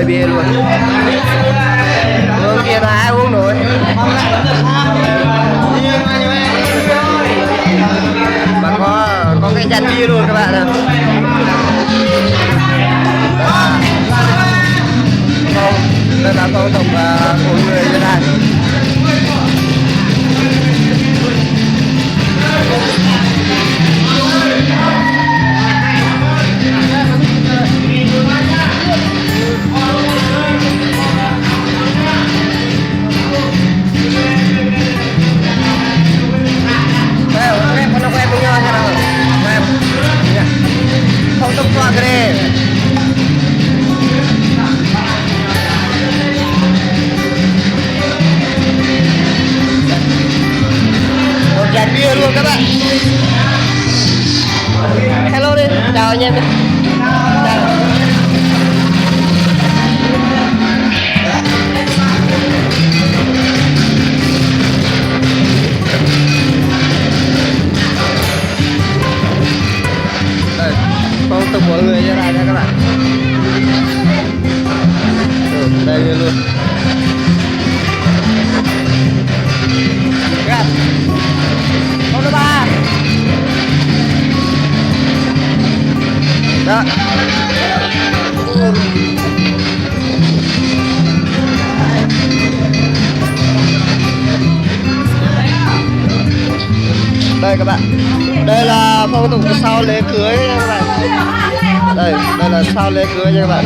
đầy bia luôn. Hướng kia là ai uống nổi. Mà có cái chăn bia luôn các bạn ạ. Đây là phong tục của người Việt Nam. Phong tục qua cái một dàn bia luôn các bạn. Hello đi, chào anh em đi. Đây, phong tục mọi người như này nha các bạn. Đây luôn. Gạt. Con thứ ba. Đó. Đây các bạn. Đây là phong tục sau lễ cưới nha các bạn. Đây là sau lễ cưới nha các bạn.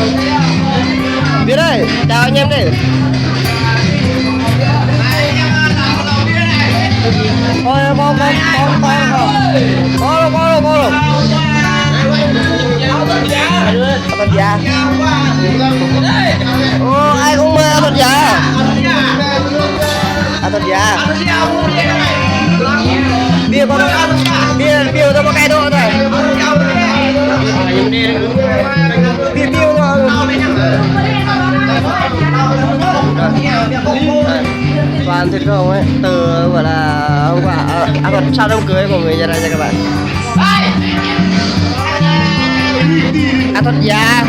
Biết đây, chào anh em đi. Thôi con luôn. Thật giả. Ô, ai cũng mê thật giả. Thật giả. Bia con bia đâu có cây đâu rồi. Bia toàn thịt không ấy, từ gọi là hôm qua còn sau đám cưới của người nhà đây nha các bạn. Thật giả.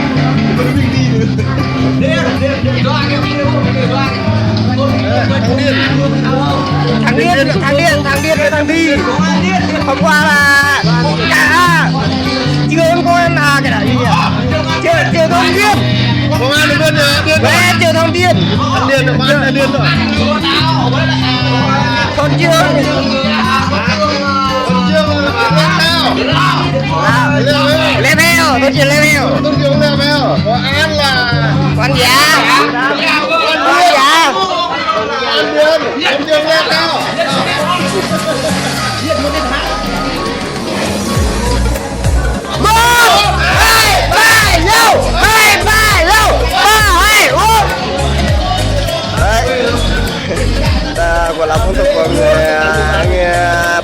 Thằng đi. Hôm qua là cả chưa có em cái này gì nhỉ? Chưa thông điên. Công an được điên rồi. Chưa thông điên. Điên rồi. Còn chưa. Level, tôi chỉ level. Có ăn là con già. Em điên lên cao. Gọi là phong tục của người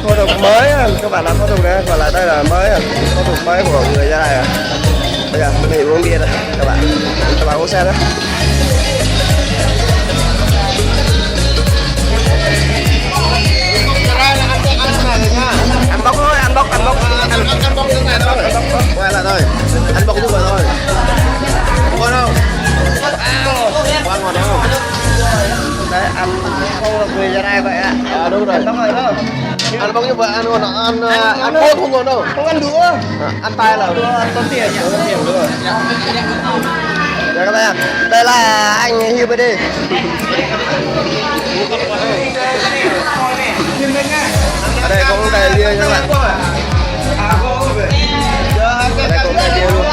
phong tục mới các bạn, là phong tục đấy, gọi là đây là mới phong tục mới của người ra này. Bây giờ mình uống bia đây các bạn uống xem đấy. Ăn bốc thôi, ăn bốc cái này thôi, quay lại thôi, ăn bốc đúng rồi thôi. Ngon không? Quá ngon đúng không? Đấy, ăn không là người ra đây vậy ạ. Đúng rồi. Đúng rồi đó. Ăn bốc như vậy ăn ngon, ăn khô không ngon đâu. Không ăn đũa. Ăn tay là đũa, ăn tốn tiền đúng rồi. Đây các bạn, đây là anh Hiệp đi. Ở đây cũng đầy bia nha các bạn. Đây cũng đầy bia luôn.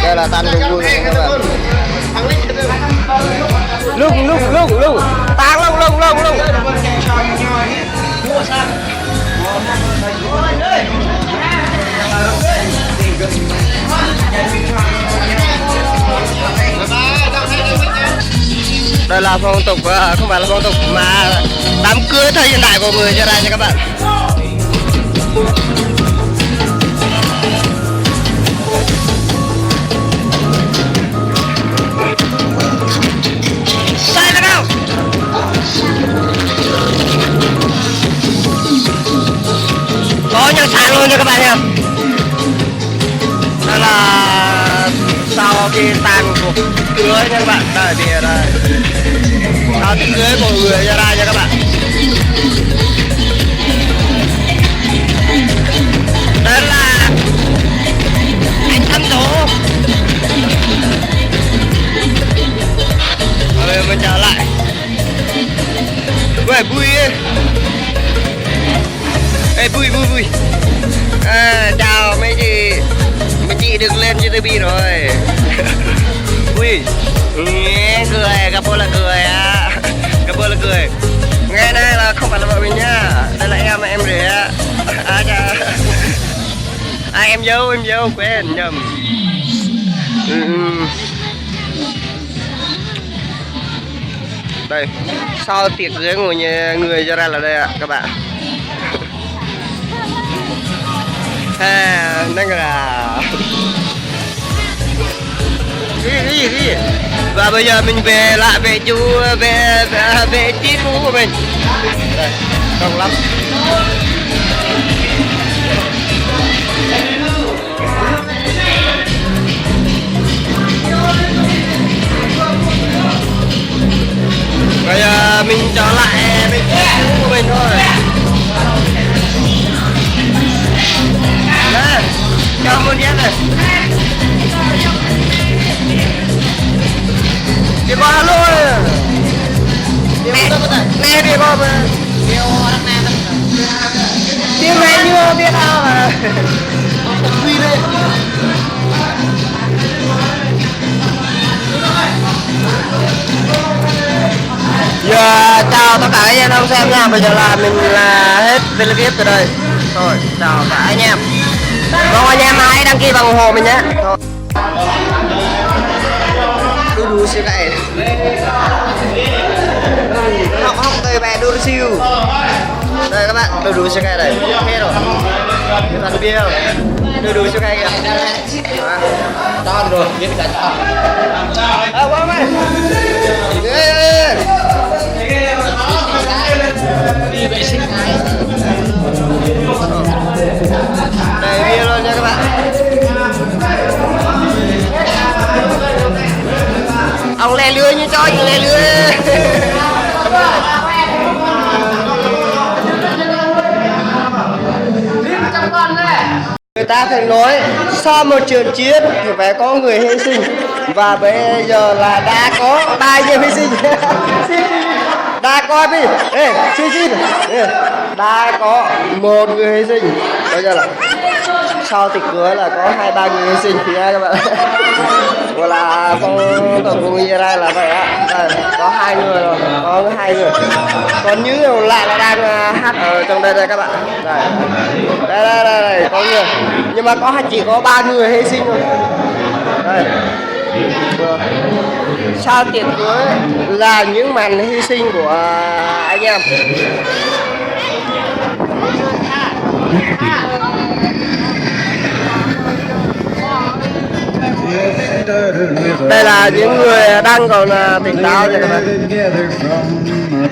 Đây là tan cũng vui các bạn. Lung tang lung. Đây là phong tục, không phải là phong tục mà đám cưới thời hiện đại của người Gia Lai nha các bạn. Sai ra đâu? Có nhân sản luôn nha các bạn nha. Đây là sau khi tàn cuộc cưới nha các bạn. Đây bia đây, sau tiệc cưới của người ra đây nha các bạn. Đây là anh Tâm Số. Bây giờ mình trở lại về vui ấy. Ê, vui chào mấy chị được lên YouTube rồi. Vui nghe cười, gặp là cười á, gặp là cười. Nghe đây là không phải là vợ mình nhá, đây là em rể á. Em dâu quên nhầm. Đây sau tiệc cưới của người ra là đây ạ các bạn. Nên là cái gì và bây giờ mình về lại về chiếc cũ của mình. Đây đông lắm. Bây giờ mình trở lại bên chiếc cũ của mình thôi. Đây, cho một nhé này. Đi qua luôn. Nè đi qua mà. Tiếng này như biết nào mà. Quy đây. Giờ chào tất cả anh em đang xem nha. Bây giờ là mình là hết video clip từ đây. Thôi, chào cả anh em. Mong anh em hãy đăng ký và ủng hộ mình nhé. Đu siêu cậy. Học tới bé đu siêu. Đây các bạn, đu siêu cậy đây. Hết rồi. Cái thằng bia đu siêu cậy kìa. Cho rồi, biết cả cho. Quang mày. Đi vệ sinh này. Đây bia luôn nha các bạn. Ông le lưới như cho le lưới. Người ta thường nói sau một trận chiến thì phải có người hy sinh, và bây giờ là đã có 3 người hy sinh. Đã có đi, xin đã có một người hy sinh. Bây giờ là sau tiệc cưới là có 2-3 người hy sinh nha các bạn. Gọi là con tổng cùng như đây là vậy á. Đây, có 2 người rồi, có 2 người. Còn những người lại là đang hát ở trong đây các bạn. Đây, có người. Nhưng mà chỉ có 3 người hy sinh thôi. Đây. Sau tiệc cưới là những màn hy sinh của anh em. Đây là những người đang còn tỉnh táo nha các bạn.